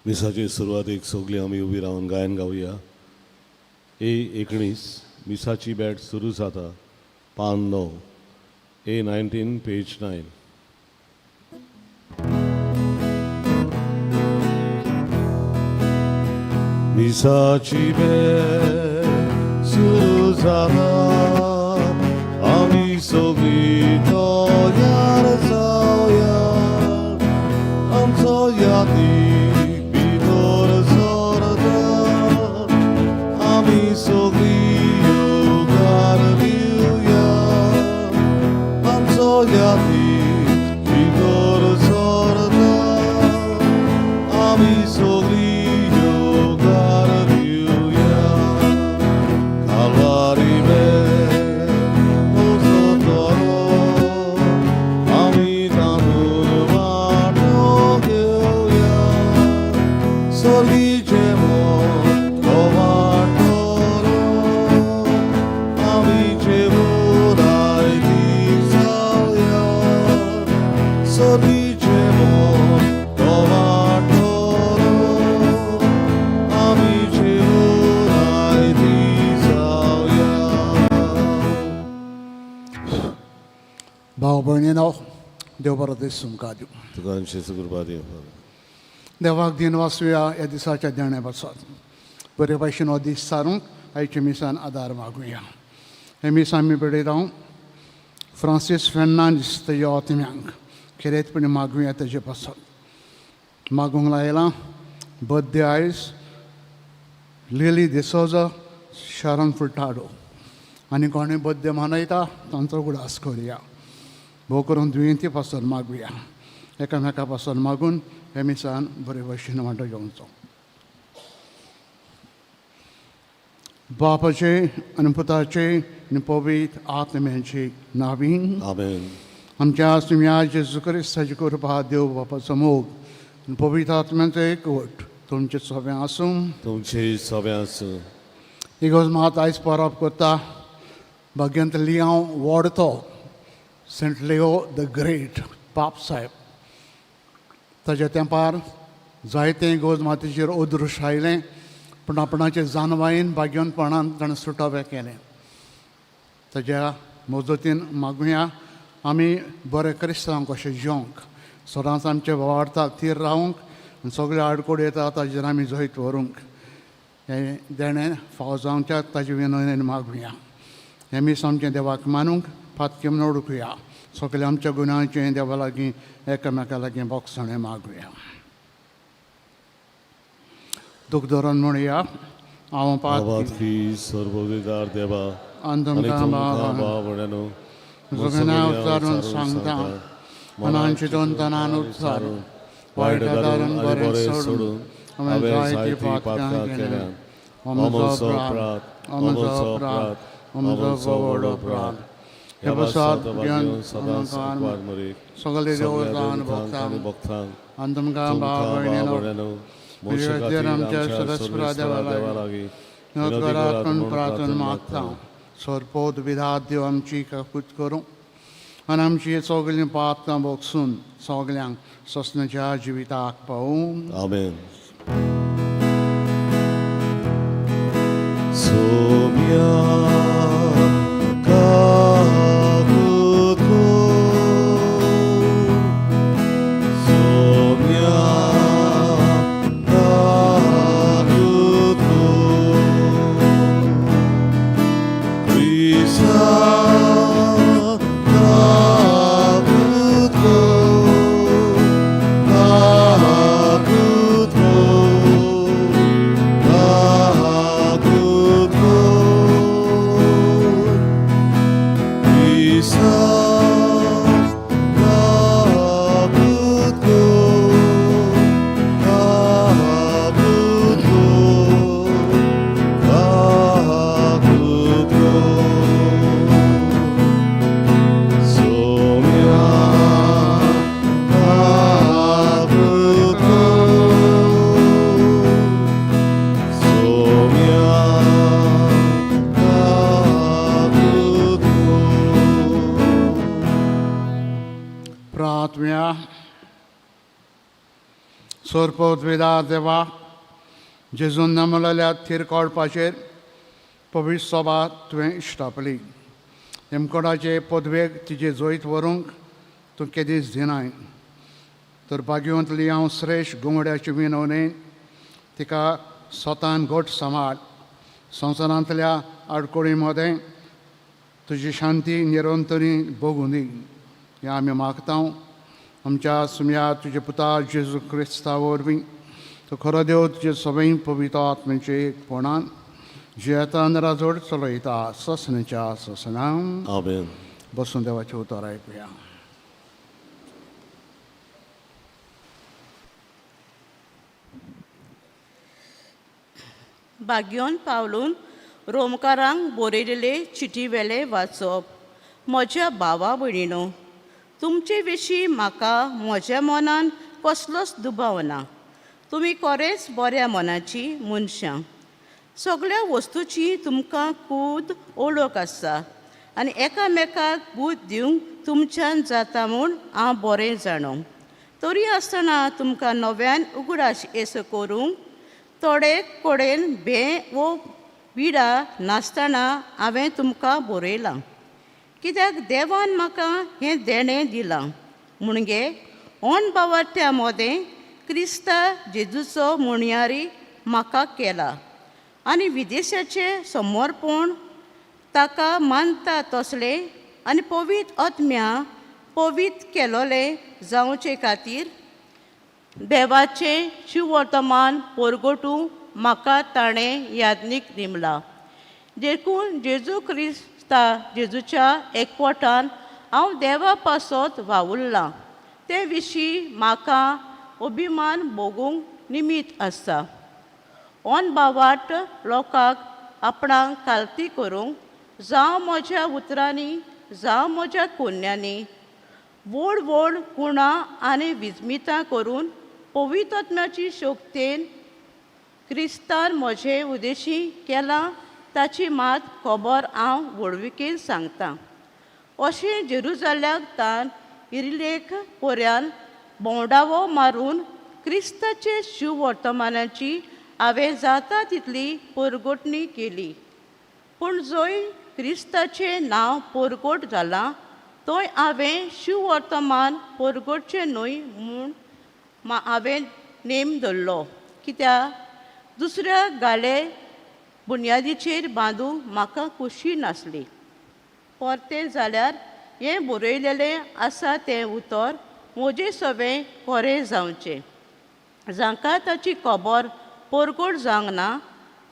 मिसाची सुरवातेक सगळीं आमी उबी रावन गायन गावया. A19 मिसाची बॅट सुरू जाता. पान 9. A19 page 9. मिसाची बॅट सुरू जाता. आमी सगळीं तयार जावया. आमचो यादीक भितर सरता. आमी सगळीं योगार दिवया. आमचो यादीक भितर सरता. आमी सगळीं योगार दिवया. कालवारी भाव भयणीनो, देव बरो दीस तुमकां दिवं. तुकांची सुकृपा दिवं. देवाक दिन वाचुया ह्या दिसाच्या देणे पासत. बरे भाशेन हो दीस सारूंक आयचे मिसान आदार मागुया. हे मीस आमी पळयतां फ्रांसीस फेर्नांडीस तेज्या आत्म्यांक खेरेतपणी मागुया तेजे पासत. मागूंक लायलां बर्थडे आयज लिली डिसोजा, शारन फुर्टाडो. आनी कोणें बर्थडे मनयता तांचो उगडास करुया. भोव करून दुयेंती पासत मागुया. एकामेका पासत मागून हे मिसान बरे भशेन वांटो घेवचो. बापाचे आनी पुताचे आनी पवित्र आत्म्याचे नांवीन आमेन. आमच्या तुमया जेजू क्रिस्ताची कृपा देव बापाचो मोग आनी पवित्र आत्म्याचो एकवट तुमचे सगळें आसूं. तुमचे सगळें आसूं. इगोज मात आयज परब करता भगवंत लियाव व्हडतो सेंट लिओ द ग्रेट पाप साहेब. ताच्या तेंपार जायते इगोज मातेचेर ओदृश आयलें, पूण आपणाचे जानवायेन भाग्यवंतपणान ताणें सुटोवे केलें. ताच्या मजतीन मागुया आमी बरे क्रिस्तांव कशें जिवंक, सदांच आमचे वावरताक थीर रावंक आनी सगळे आडकोड येता ताजेर आमी जैत व्हरूंक. हें देणें फावो जावच्या ताजे विनवणेन मागुया. हें मीस आमचें देवाक मानूंक फातकेम नोडुकुया. सगळें आमच्या गुन्यांचें देवा लागीं एकामेका लागीं बोगसणें मागुया. दूख धरून म्हणुया. हांव पातकी सर्वविदार देवा आनी तुमकां बावड्यानो सगळ्यांना उच्चारून सांगता. मनांची दोन तनान उच्चारून वायट आदारून बरें सोडून हांवें जायतीं पातकां केल्यां. अमचो अपराध अमचो व्हड अपराध. हे बसात घेवन सगळे देवतां भक्तांक आनी तुमकां भाव भयणीनो विवेचेर आमच्या सरस्वता देवा लागीं करून प्रार्थना मागता. सरपोत विधात देव आमची काकूत करूं आनी आमची सगळीं पातकां बोगसून सगल्यांक ससण्याच्या जिविताक पावूं. आमेन. सोम्या सोरपोतविदा देवा जेजून नमलेल्या थीर काडपाचेर पवित्र सभा तुवें इश्टापली. हेमकोडाचे पदवेक तिजे जोईत व्हरूंक तूं केदींच दिनाय. तर भाग्यवंतली हांव श्रेश्ठ घुमड्याचे विनवणेन तिका स्वतान घट सांबाळ. संवसारांतल्या आडकोळी मदें तुजी शांती निरंतरी भोगूं दी हें आमी मागता. आमच्या सुम्या तुजे पुता जेजू क्रिस्ता वरवीं तो खरो देव तुजे सगळीं पवित्र आत्म्याचे एकपणान जियेतान राजवड चलयता ससनेच्या ससनाम. आमेन. बसून देवाचें उतर आयकुया. भाग्योन पावलून रोमकारांक बरयलेले चिटी वेले वाचप. म्हज्या भावा भयणीनो, तुमचे विशीं म्हाका म्हज्या मनान कसलोच दुबाव ना. तुमी खरेंच बऱ्या मनाची मनशां. सगळ्या वस्तूची तुमकां खूब ओळख आसा आनी एकामेकाक बूद दिवंक तुमच्यान जाता म्हूण हांव बरें जाणो. तरी आसतना तुमकां नव्यान उगडास येस करूंक थोडे कडेन वो विडा नासतना हांवें तुमकां बरयलां. कित्याक देवान म्हाका हें देणें दिलां म्हणजे ओन भावार्थ्या मदें क्रिस्ता जेजूचो मुणयारी म्हाका केला आनी विदेशाचें समर्पण ताका मानता तसलें आनी पवित्र आत्म्या पवित्र केलोलें जावचे खातीर देवाचें शिवर्तमान परगटूंक म्हाका ताणें यादनीक नेमला. देखून जेजू क्रिस्ता जेजूच्या एकवटान हांव देवा पासत वावुरलां ते विशीं म्हाका अभिमान भोगूंक निमीत आसा. ओन भावार्थ लोकांक आपणाक कालती करूंक जावं म्हज्या उतरांनी जावं म्हज्या कोन्यांनी व्हड व्हड गुणां आनी विजमितां करून पवित्र आत्म्याची शक्तीन क्रिस्तान म्हजे उद्देशी केलां ताची मात खबर हांव व्हडविकेन सांगतां. अशें जेरुजाल्याक तान इरिलेक पर्यान बोंडावो मारून क्रिस्ताचे शिवर्तमानाची हांवें जाता तितली परगटणी केली. पूण जंय क्रिस्ताचें नांव परगट जालां थंय हांवें शिवर्तमान परगटचें न्हय म्हूण हांवें नेम धरलो. कित्याक दुसऱ्या गाले बुनयादीचेर बांदूंक म्हाका खुशी नासली. परतें जाल्यार हें बरयलेलें आसा तें उतर म्हजें सवें खरें जावचें. जांकां ताची खबर परगट जावंक ना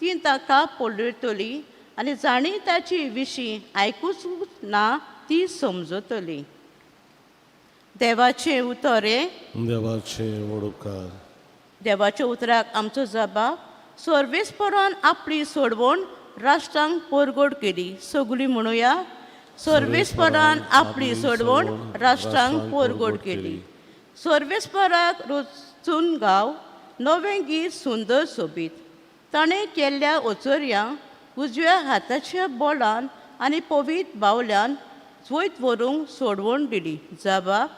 ती ताका पलयतली आनी जाणी ताची विशीं आयकूच ना ती समजतली. देवाचें उतर हें. देवाचें वडोवकार. देवाच्या उतराक आमचो जबाब. सर्वेस्परान आपली सोडवण राष्ट्रांक परगट केली. सगळीं म्हणुया, सर्वेस्परान आपली सोडवण राष्ट्रांक परगट केली. सर्वेस्पराक रचून गाव नवें गीत सुंदर सोबीत. ताणें केल्ल्या ओचऱ्यांक उजव्या हाताच्या बोलान आनी पवित्र बावल्यान वयत व्हरूंक सोडवण दिली. जबाब.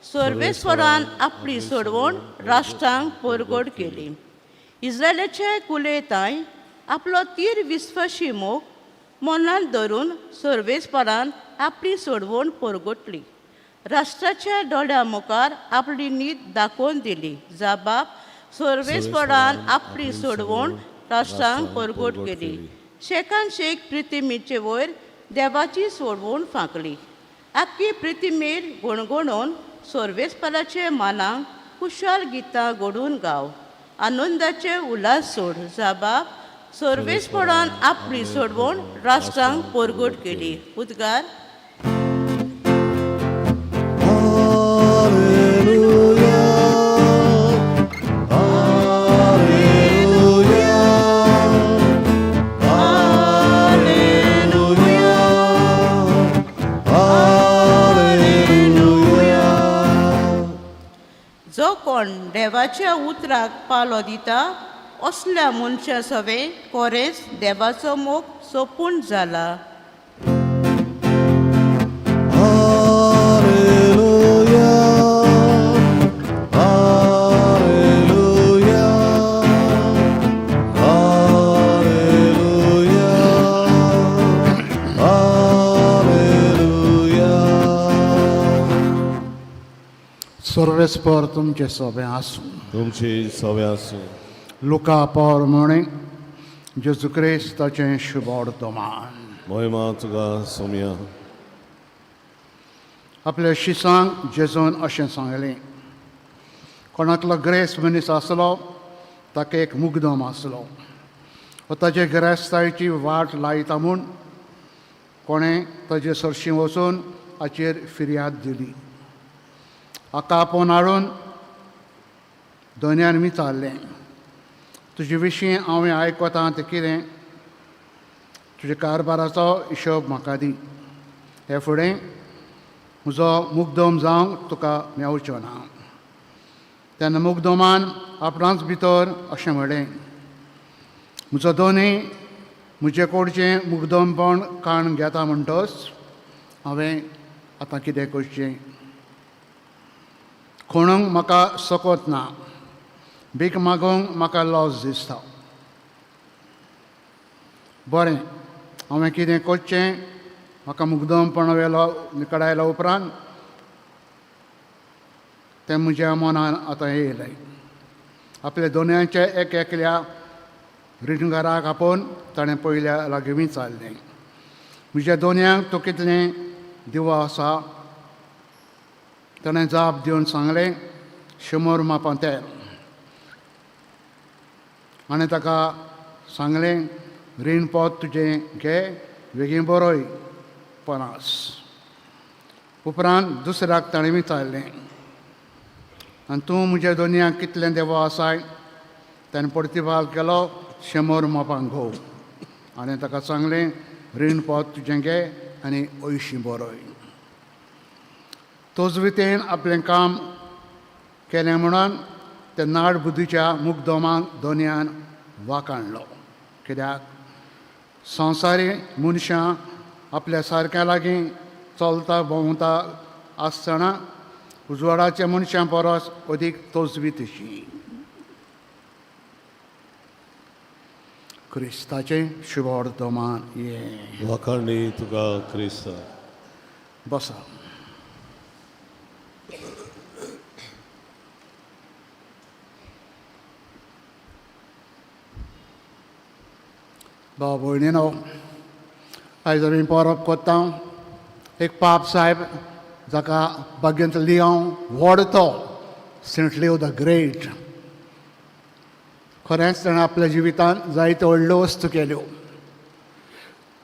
सर्वेस्परान आपली सोडवण राष्ट्रांक परगट केली. इस्रायलाच्या कुलेताय आपलो तीर विस्वाशी मोग मनान धरून सर्वेस्परान आपली सोडवण परगटली. राष्ट्राच्या दोळ्या मुखार आपली न्हीद दाखोवन दिली. जबाब. सर्वेस्परान आपली सोडवण राष्ट्रांक परगट केली. शेकान शेक प्रिथिमीचे वयर देवाची सोडवण फांकली. आख्खी प्रिथिमेर गुणगुणोवन सर्वेस्पराचे मानाक कुशाल गितां घडून गाव. आनंदाचे उल्हास सोड. जबाब. सर्वेस्परान आपली सोडवण राष्ट्रांक परगट केली. उद्गार. जो कोण देवाच्या उतराक पालो दिता असल्या मनशा सवे खरेंच देवाचो मोग सोपून जाला. Hallelujah, hallelujah. सर्वेस्पर तुमचे सभे आसूं. तुमची सवे आसूं. लुका पावर म्हणे जेजू क्रिस्ताचें शुभ वर्तमान. महिमा तुका सोम्या. आपल्या शिसांक जेजून अशें सांगलें, कोणाकलो ग्रेस मनीस आसलो ताका एक मुगदम आसलो. ताचे गिरेस्तायेची वाट लायता म्हूण कोणें ताचे सरशीं वचून हाचेर फिर्याद दिली. हाका आपोवन हाडून दोनयान विचारलें, तुजे विशीं हांवें आयकतां तें कितें? तुजे कारबाराचो हिशोब म्हाका दी. हे फुडें म्हजो मुगदम जावंक तुका मेळचो ना. तेन्ना मुगदमान आपणाच भितर अशें म्हळें, म्हजो दोनी म्हजे कडचें मुगदमपण काण घेता म्हणटच हांवें आतां कितें करचें? कोणूंक म्हाका सकत ना. भीक मागूंक म्हाका लॉस दिसता. बरें, हांवें कितें करचें? म्हाका मुगदमपण वेलो निकडायल्या उपरांत तें म्हज्या मनान आतां येयलें. आपल्या दोनयांचे एक एकल्या रिणगाराक आपोवन ताणें पयल्या लागीं विचारलें, म्हज्या दोनयांक तूं कितलें दिवो आसा? ताणें जाप दिवन सांगलें, 100 मापां तेल. आनी ताका सांगलें, रीण पोत तुजें घे, बेगीन बरोय 50. उपरांत दुसऱ्याक ताणें विचारलें, आनी तूं म्हज्या दोनयांक कितलें दिवो आसाय? ताणें प्रतिबाल केलो, 100 मापां घोव. आनी ताका सांगलें, रीण पोत तुजें घे आनी 80 बरोय. तोच रितीन आपलें काम केलें म्हणून ते नाड बुद्धीच्या मुगदोमाक दोनयान वाखाणलो. कित्याक संवसारी मनशां आपल्या सारक्या लागीं चलता भोंवता आसतना उजवाडाच्या मनशां परस अदीक तोजवीतशीं. क्रिस्ताचें शुभ वर्तमान. वाखाणणी तुका क्रिस्त. बसा. भाव भयणीनो, आयज आमी परब कोत्ता एक पाप साहेब जाका बागेंत लियांव व्हडतो सेंट लिओ द ग्रेट. खरेंच ताणें आपल्या जिवितांत जायत्यो व्हडल्यो वस्तू केल्यो.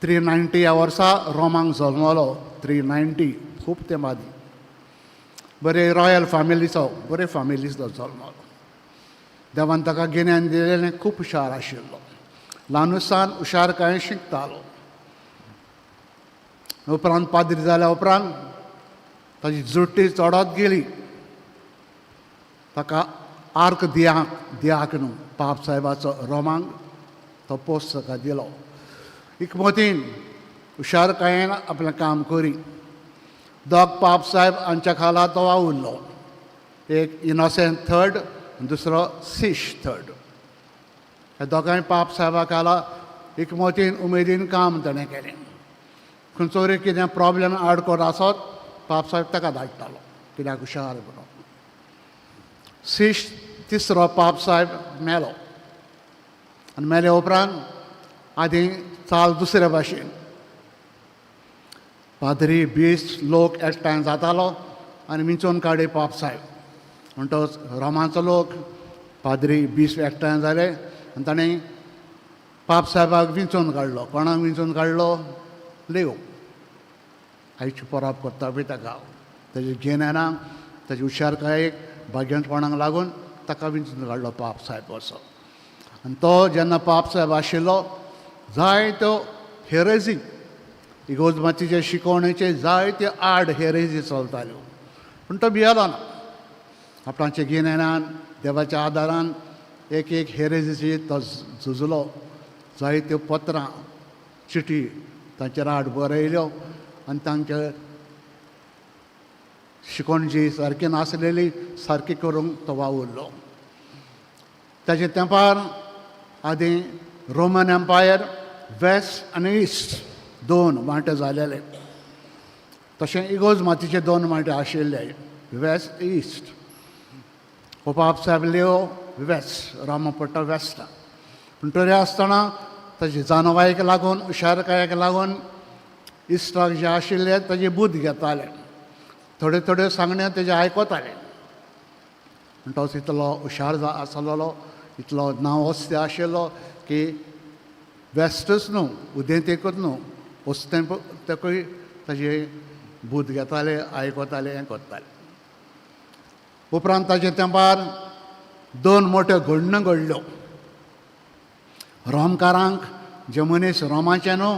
390 ह्या वर्सा रोमांक जल्मलो. 390 खूब तेंप आदीं. बरे रॉयल फॅमिलीचो, बरे फॅमिलीचो जल्मलो. देवान ताका गिन्यान दिलेलें खूब हुशार आशिल्लो. ल्हानूसान हुशारकाय शिकतालो. उपरांत पाद्री जाल्या उपरांत ताची जुट्टी चडत गेली. ताका आर्क दियाक न्हू पाप साहेबाचो रोमांक तो पोस्ट ताका दिलो. एकमतीन हुशारकायेन आपलें काम करी. दोग पाप साहेब हांच्या खाला तो वावुरलो. एक इनोसेंट थर्ड, दुसरो सीश थर्ड. हे दोगांय पाप साहेबा खाला एकमतीन उमेदीन काम ताणें केलें. खंयचोरी कितें प्रॉब्लेम आडकोर आसत पाप साहेब ताका धाडटालो, कित्याक हुशार म्हणून. सीश तिसरो पाप साहेब मेलो. आनी मेले उपरांत आदीं चाल दुसरे भाशेन. पाद्री 20 लोक एकठांय जातालो आनी विंचून काडी पाप साहेब. म्हणटच रोमांचो लोक पाद्री 20 एकठांय जाले आनी ताणें पाप साहेबाक विंचून काडलो. कोणाक विंचून काडलो? लिओ. आयची परब करता पळय ताका. ताजे गिन्यानाक, ताजे हुशारकायेक, भाग्यंतपणाक लागून ताका विंचून काडलो पाप साहेब असो. आनी तो जेन्ना पाप साहेब आशिल्लो जायत्यो हेरेजी, इगोजमातीचे शिकवणेचे जायत्यो आड हेरेजी चलताल्यो. पूण तो भियेलो ना. आपणाच्या गिन्यानान, देवाच्या आदारान एक हेरेजीची तो झुजलो. जायत्यो पत्रां, चिटी तांचेर आड बरयल्यो आनी तांचे शिकवण जी सारकी नासलेली सारकी करूंक तो वावुरलो. ताच्या तेंपार आदीं रोमन एम्पायर वेस्ट आनी इस्ट 2 वांटे जालेले. तशें इगोज मातीचे 2 वांटे आशिल्ले, वेस्ट इस्ट. हो पाप साहेब लिओ वेस्ट रामापट्टा वेस्ट पूण तरी आसतना ताची जानवायेक लागून हुशारकायेक लागून इश्टाक जे आशिल्ले ताजे बूद घेताले थोड्यो थोड्यो सांगण्यो तेजे आयकताले तो इतलो हुशार आसलेलो इतलो नांव वस्ती आशिल्लो की वेस्टच न्हू उदेंतेकूच न्हू वस्तें तेकूय ताजे बूद घेताले आयकताले हें करताले उपरांत ताचे तेंपार 2 मोठ्यो घडण्यो घडल्यो रोमकारांक जे मनीस रोमाचे न्हू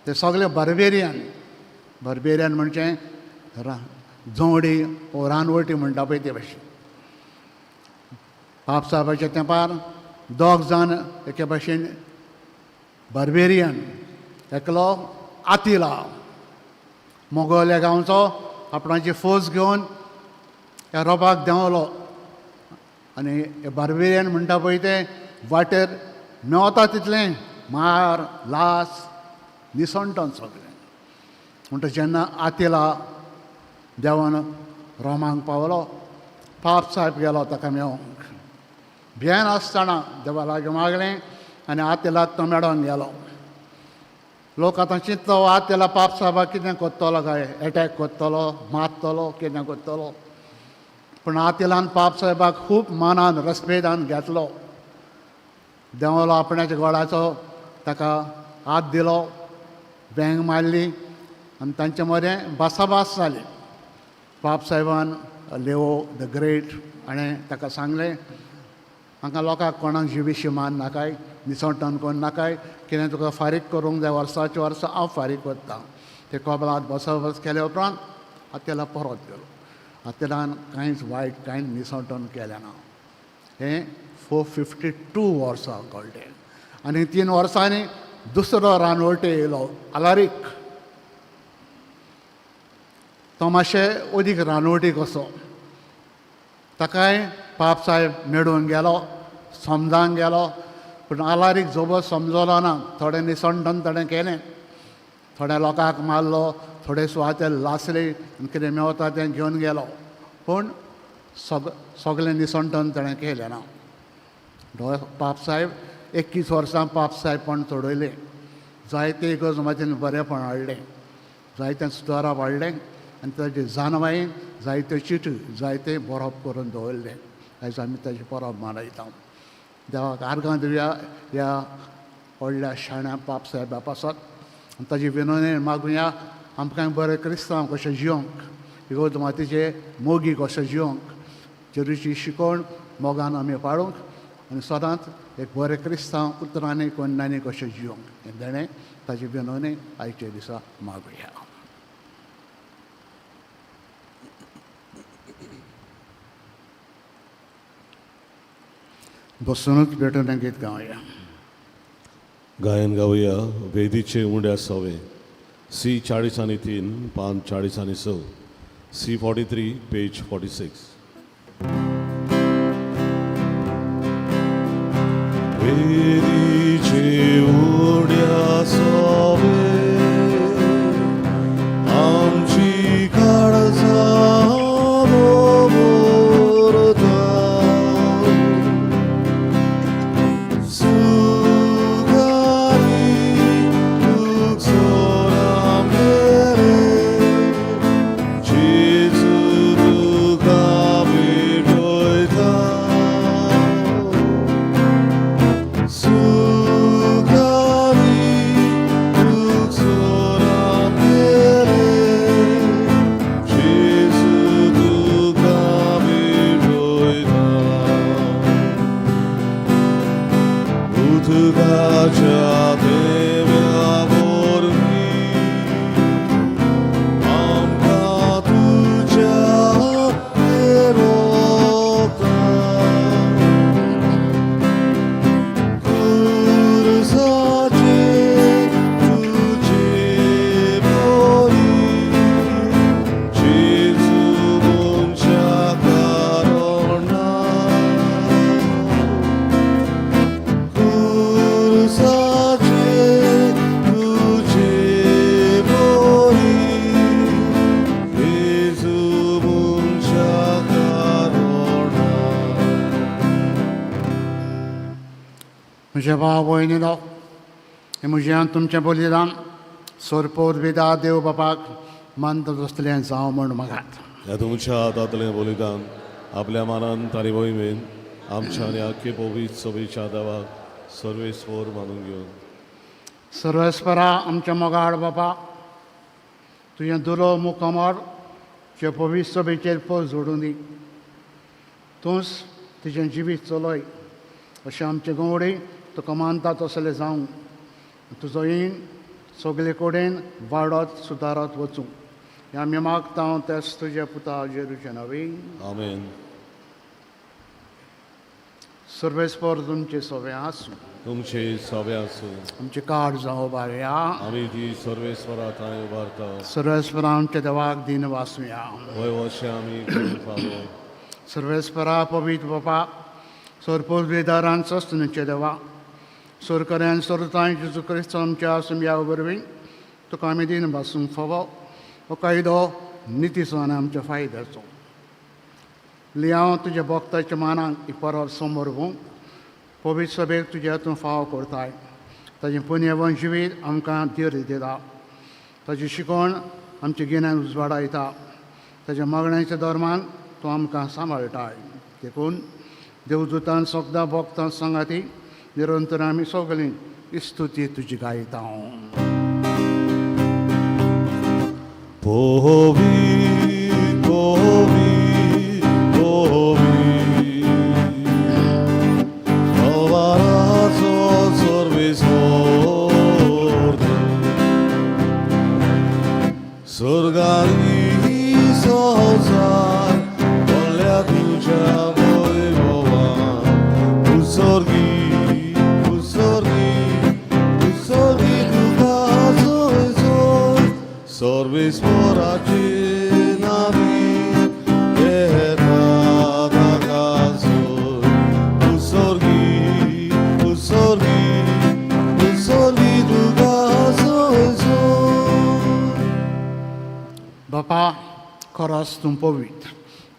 ते सगळे बर्बेरियन म्हणजे जोंवडी वो रानवटी म्हणटा पळय ते भाशेन पाप साहेबाच्या तेंपार 2 जाण एके भाशेन बर्बेरियन एकलो आतिला मोगोल्या गांवचो आपणाची फौज घेवन ह्या रोबाक देंवलो आनी हे बर्बेरियन म्हणटा पळय ते वाटेर मेवता तितलें मार लास निसंटन सगळें म्हणटा जेन्ना आतिला देवान रोमांक पावलो पाप साहेब गेलो ताका मेळोंक भियेन आसतना देवा लागीं मागलें आनी आतिलाक तो मेळोन गेलो लोक आतां चिंतलो आतिला पाप साहेबाक कितें कोत्तलो काय एटॅक कोत्तलो मारतलो कितें कोत्तलो पूण आतिलान पाप साहेबाक खूब मानान रेस्पेदान घेतलो देंवलो आपणाच्या गोडाचो ताका हात दिलो बँग मारली आनी तांचे मदें भासाभास जाली पाप साहेबान लेवो द ग्रेट हाणें ताका सांगलें हांगा लोकांक कोणाक जिवीशी मान नाकाय निसंटन कोन्न नाकाय कितें तुका फारीक करूंक जाय वर्साचे वर्स हांव फारीक करतां ते कोबलांत बसोबस केले उपरांत आतेला परत गेलो आतेलान कांयच वायट कांय निसंटन केलें ना हें 452 वर्सां घडलें आनी 3 वर्सांनी दुसरो रानवटे येयलो आलारीक तो मातशें अदीक रानवटीक असो ताकाय पाप साहेब मेळून गेलो समजावंक गेलो पूण आलारीक जोबो समजलो ना थोडें निसंटन ताणें केलें थोड्या लोकांक मारलो थोडे सुवाते लासले आनी कितें मेवता तें घेवन गेलो पूण सगळें निसंटन ताणें केलें ना पाप साहेब 21 वर्सां पाप साहेबपण चडयलें जायते इगोर्ज बरेंपण हाडलें जायते सुदारप हाडलें आनी ताजे जानवायेन जायत्यो चिटी जायते बरोवप करून दवरलें आयज आमी ताजें परब मनयता देवाक आर्गां दिवया ह्या व्हडल्या शाण्या पाप साहेबा पासत आनी ताजी विनवणी मागुया आमकां बरें क्रिस्तांव कशें जियोंक इगोर्ज मातीचे मोगी कशें जियोंक जेरूची शिकोवण मोगान आमी पाळूंक आनी सदांच एक बरें क्रिस्तांव उतरांनी कोन्नांनी कशें जियोंक हें ताणें ताजी विनवणी आयचे दिसा मागुया बसूनच भेटून हें गीत गावया गायन गावया वेदीचे उंड्या सवे C43 पान 46 C43 पेज 46 वेदीचे उंड्या सवे आमची काळजा soon. म्हजे भाव भयणीनो, हे म्हजें तुमचें बलिदान सोरपोत विदा देव बापाक मानता तसलें जावं म्हण मागात. ह्या तुमच्या हातांतलें बलिदान आपल्या मानांत आनी मोहिमेन आमच्या आनी आख्खे पवित्र सभेच्या देवाक सर्वेस्वर मानून घेवन. सर्वेस्परा आमच्या मोगाड बापा, तुझें दुलो मुखामोर जे पवित्र सभेचेर पळ जोडून दी. तूंच तुजें जिवीत चलय अशें आमचे गवडे तुका मानता तसलें जावं. तुजो येण सगळे कडेन वाडत सुदारत वचूं हें आमी मागता तेच तुजे पुता जेरूचे नवी. आमेन. सर्वेस्पर तुमचे सवे आसूं. तुमचे सवे आसूं. आमचे कार्ड जावं बारया. आमी ती सर्वेस्वरा थंय उबारता. सर्वेस्परा आमच्या देवाक दिन वासूया. वय अशें आमी करून फावो. सर्वेस्परा पवित्र बापा, सोरपोत वेदारान सस्तनुचे देवा, सोरकऱ्यान सोरताय जेजू क्रिस्त आमच्या सुमया वरवीं तुका आमी दिन वासूंक फावो. हो कायदो नितीचो आनी आमच्या फायद्याचो. लियाव तुज्या भक्ताच्या मानाक परत समोर भोवंक पवित्र सभेक तुज्या हातूंत फाव करताय. ताजें पुण्यवन जिवीत आमकां धीर दिता. ताची शिकवण आमच्या गिन्यान उजवाडायता. ताच्या मागण्याच्या दरम्यान तूं आमकां सांबाळटाय. देखून देवदूतान सगळ्या भक्तां सांगाती निरंतर आमी सगळीं इस्तुती तुजी गायता. Pavit, pavit, pavit, avarazo sorvisor, sorgani sozar, volea tuja voivova, usorgi, usorgi, usorgi tugazo ezor, sorvis moraci navi, errata caso, usorgi, usorgi, usorgi tugazo ezor. बापा, खरोच तूं पवित्र.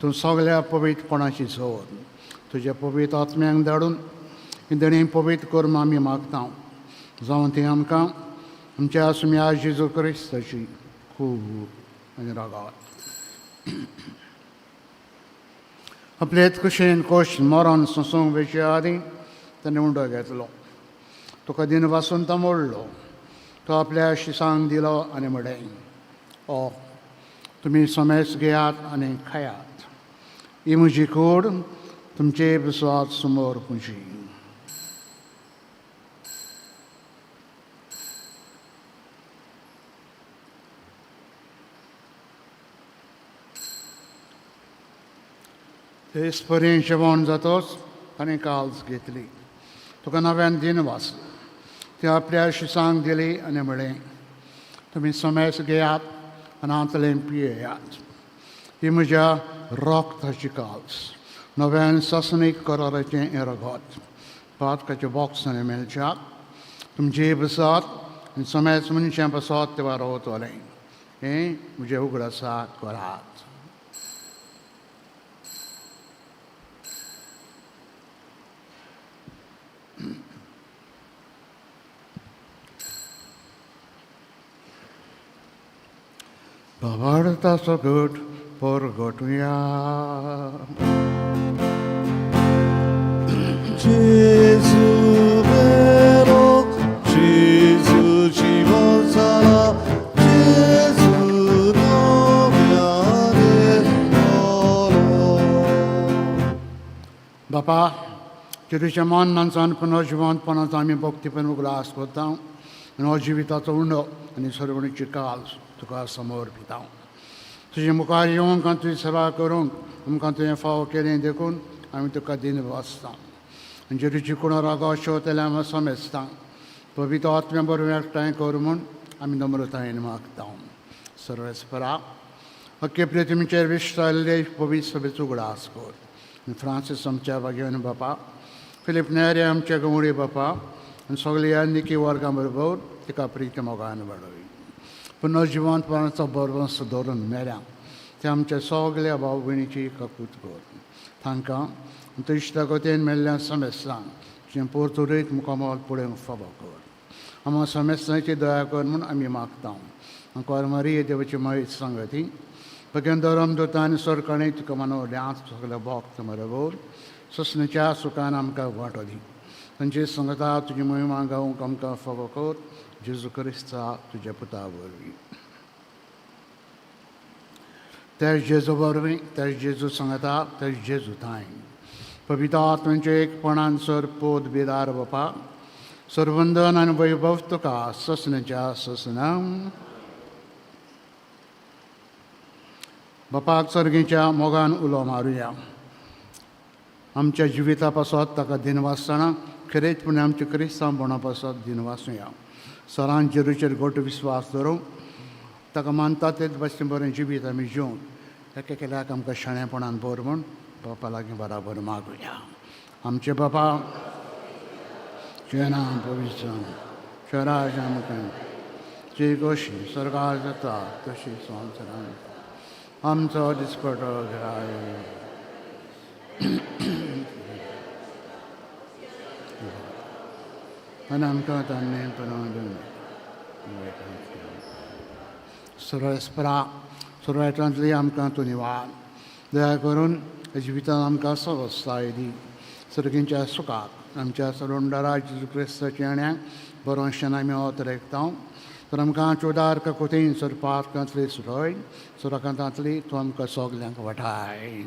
तूं सगळ्या पवित्रपणाची जोर. तुज्या पवित्र आत्म्यांक धाडून इंदणी पवित्र करून आमी मागता. जावं ती आमकां आमच्या सुम्या जेजू क्रिस्ताची खूब आनी रागात. आपलेच कुशेन कोश मरण सोंसूंक वेचे आदी ताणें उंडो घेतलो. तुका दिन वासून तो मोडलो. तो आपल्या शिसांक दिलो आनी म्हडें, ओ तुमी समेस घेयात आनी खायात. ही म्हजी कूड तुमचे विस्वास समोर पुंजी. तेच पर्यंत जेवण जातोच ताणें काल्स घेतली. तुका नव्यान दिन वाचलो. ती आपल्या शिसांक दिली आनी म्हळें, तुमी समेस घेयात आनी आंतलें पियेयात. ही म्हज्या रोगताची काल्स, नव्यान ससनीक कराराचें हें रगत. पातकाच्या बॉक्सांनी मेळच्यात. तुमचे बसात आनी समेस मनशां बसात तेवा रावतलें. हें म्हजें उगडासा करात. Bavarta so good for gotuya. Gesù vero, Gesù ci sarà, Gesù non बापा, तुझ्या मनांसान पुनर्जिवंतपणाचा आमी भक्तीपण उगडास करता आनी हो जिविताचो उंडो आनी सर्वणीची काल तुका समर्पिता. तुजे मुखार येवंक आनी तुजी सेवा करूंक आमकां तुवें फाव केलें देखून आमी तुका दिन वाचता. आनी जेरूची कुणा रागो शोतले आमी समेजता. पवित्र आत्म्या बरोबर एकठांय कर म्हूण आमी नम्रतायेन मागता. सर्वेस्परा, अख्खे पृथ्वीचेर विस्तारले पवित्र सभेचो उगडास कर. फ्रांसीस आमच्या वागेवन बापा, फिलीप नेरे आमच्या गवळी बापा आनी सगळी यान्निकी वर्गां बरोबर तिका प्रीती मोगान वाडोवी. पुनर्जिवंतपणाचो बरोस धरून मेळ्या ते आमच्या सगळ्या भाव भयणीची कपूत कर. तांकां तुज्या इश्टा कोतेन मेल्ल्या समेस्तांक तुजें पोरतुरीत मुखामोल पुढे फावो कर आम्हा समेस्तांची दया कर म्हूण आमी मागता कोर मारी देवाची माळी सांगती बगेन धरम दोता आनी सरकाणी तुका मानवले आज सगळे भोक्त मरगोर ससण्याच्या सुखान आमकां वांटो दी तांची संगता तुजी महिमा गावूंक आमकां फावो कर जेजू क्रिस्ता तुज्या पुता वरवीं तेच जेजू वरवीं तेच जेजू संगता तेच जेजू थंय पवित्र आत्म्याचे एकपणान सर पोद बेदार बापा सरवंदन आनी वैभव तुका ससण्याच्या ससनाम बापाक सर्गीच्या मोगान उलो मारुया आमच्या जिविता पासत ताका दिनवासतना खरेचपणे आमच्या क्रिस्तांवपणा पासत दिनवासूया सरान जेरूचेर गोट विस्वास धरूंक ताका मानता तेच भाशेन बरें जिवीत आमी जिवंक एका केल्याक आमकां शाणेपणान बोर म्हूण बापा लागीं बराबर मागुया आमचे बापा जेना पवित्र शराज आमकां जी गोशी सरकार जाता तशी संवसारान आमचो दिसपटो घराय आनी आमकां ताणें सुरवातांतली आमकां तूं निवाड दया करून जिवितांत आमकां सवस्थाय दी सर्गींच्या सुखाक आमच्या सरोंडरा जेजू क्रिस्ताचे आण्यांक बरो शेण आमी ओतरेकता तर आमकां चोदार कोतीन सरपाकांतली सुरय सुरकांतांतली तूं आमकां सोगल्यांक वाटाय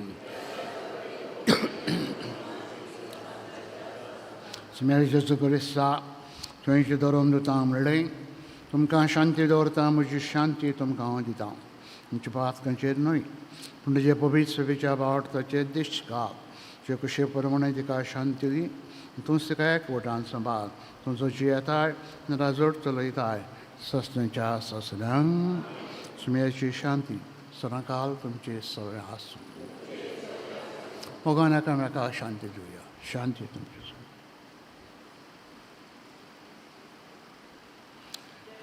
स्मेर जेजू क्रिस्ता तुवेंची धरून दिता म्हणलें तुमकां शांती दवरता म्हजी शांती तुमकां हांव दिता आमच्या पातकांचेर न्हय पूण तुजे पवित्र सेवेच्या बावटाचेर दिश्ट घाल जे कुशे प्रमाणे तिका शांती दी तूंच तिका एकवटान सांबाळ तुजो जी येताय राजोड चलयताय ससण्याच्या ससन्यांक सुमेरची शांती सदांकाल तुमचे सगळे आसूं मोगान एकामेकाक शांती दिवया शांती तुमची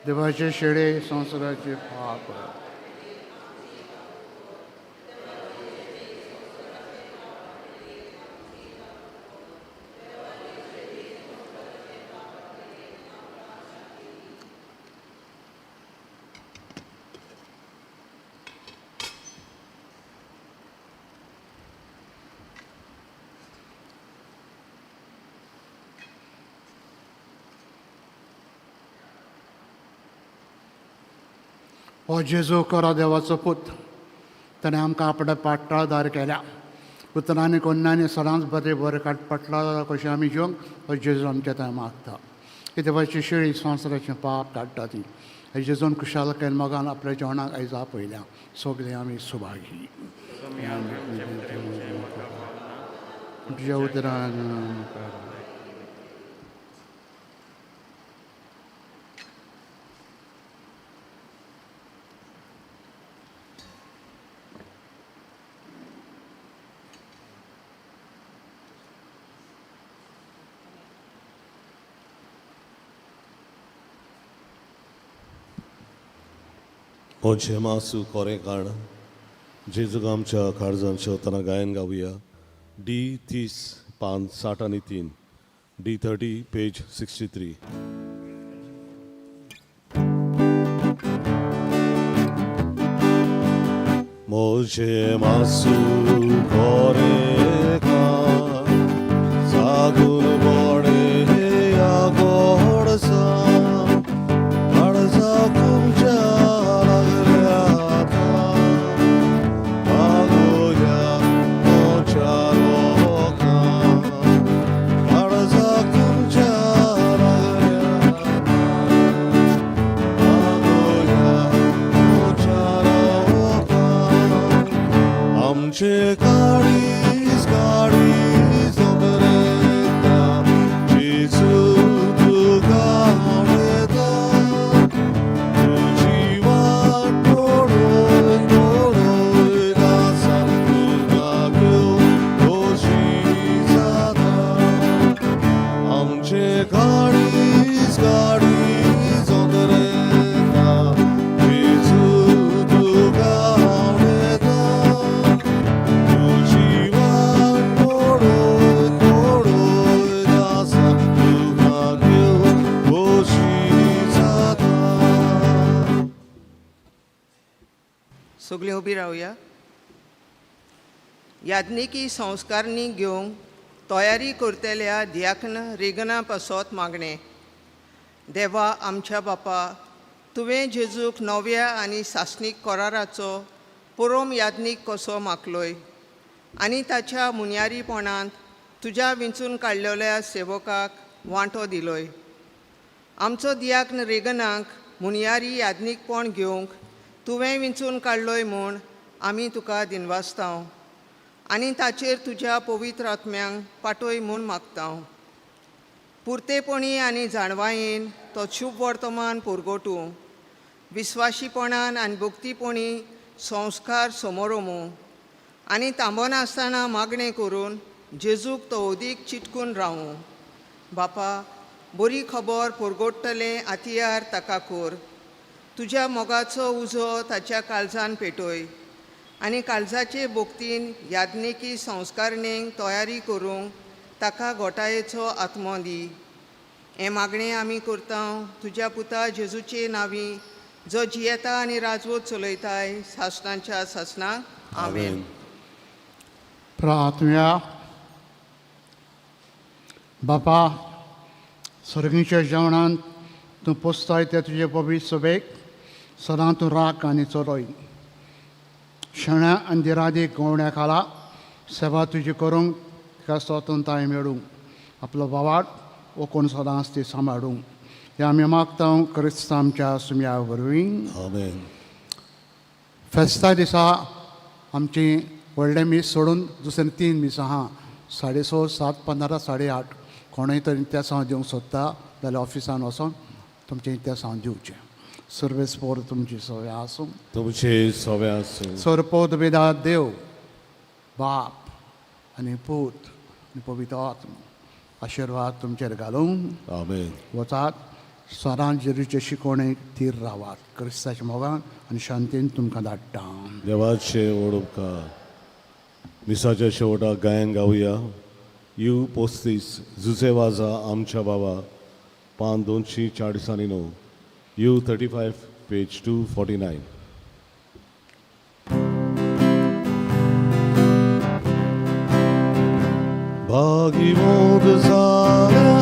देवाचे शेडे संवसाराचे पाप हो जेजू करा देवाचो पूत ताणें आमकां आपल्या पाट्टाळदार केल्या पुत्रांनी कन्यांनी सदांच बरें बरें पाटला कशें आमी जिवंक हो जेजू आमच्या थंय मागता की देवाची शेळी संवसाराचें पाप काडटा ती हे जेजून कुशालकायेन मोगान आपल्या जेवणाक आयज आपयल्या सगळीं आमी सुभागी तुज्या उदरान ओचे मासू कोरें काण जेजूक आमच्या काळजान शेवतना गायन गावया D30 पान 60 आनी 3 D30 पेज 63 मोचे मासू कोरें काण सागून बोडे या गोडसा काळजा तुमच्या आमचे गाडीज गाडीज ओबरेता जेजू तुका आवडटा तुजी वाट पळोवन पळोवन आसाम तुका घेवन खोशी जाता आमचे गाडीज गाडीज ओबरेता जेजू तुका आवडटा तुजी सगळीं उबी रावया. याज्ञिकी संस्कारणी घेवंक तयारी करतल्या दियाकन रेगना पासत मागणें. देवा आमच्या बापा, तुवें जेजूक नव्या आनी सासणीक कराराचो पुरोम याज्ञीक कसो मागलोय आनी ताच्या मुन्यारीपणांत तुज्या विंचून काडलेल्या सेवकाक वांटो दिलोय. आमचो दियाकन रेगनाक मुन्यारी याज्ञीकपण घेवंक तुवें विंचून काडलोय म्हूण आमी तुका दिनवासतांव आनी ताचेर तुज्या पवित्र आत्म्यांक पाठय म्हूण मागतांव. पुर्तेपणी आनी जाणवायेन तो शुभ वर्तमान पुरगोटूं, विस्वाशीपणान आनी भक्तीपणी संस्कार समोरमू आनी तांबनासतना मागणें करून जेजूक तो अदीक चिटकून रावूं. बापा, बरी खबर पुरगोडटलें आतियार ताका कोर. तुज्या मोगाचो उजो ताच्या काळजान पेटय आनी काळजाचे भोक्तीन याज्ञिकी संस्कारणेक तयारी करूंक ताका घोटायेचो आत्मो दी. हें मागणें आमी करतांव तुज्या पुता जेजूचे नांवी, जो जियेता आनी राजवत चलयताय सासणांच्या सासणांक. आमेन. प्रार्थना. बापा, सर्गीच्या जेवणांत तूं पोसताय ते तुजे पवित्र सभेक सदां तूं राख आनी चलय. शण्या आनी दिरादीक गवण्या खाला सेवा तुजी करूंक तिका स्वतंत्रताय मेळूंक आपलो वावाट ओकून सदांच ती सांबाळूंक हें आमी मागतां क्रिस्त आमच्या सुम्या वरवीं. आमेन. फेस्ता दिसा आमची व्हडलें मीस सोडून दुसरें 3 मीस आहा. 6:30, 7, 15, 8:30. कोणूय तरी त्या सांग दिवंक सोदता जाल्यार ऑफिसान वचोन तुमचें त्या सांग दिवचें. सर्वेस पोर तुमची सवय आसूं. तुमचे सवे आसूं. सरपोत वेदा देव बाप आनी पूत आनी पवित्र आत्मा आशिर्वाद तुमचेर घालूं. आमेन. वचात सदांच जेजूचे शिकवणेक थीर रावात. क्रिस्ताच्या मोगान आनी शांतीन तुमकां धाडटा. देवाचे ओडुपकार. मिसाच्या शेवटाक गायन गावया. यू 35 जुजे वाजा आमच्या बाबा, पान 249. You 35 page 249. भागी मोद सारे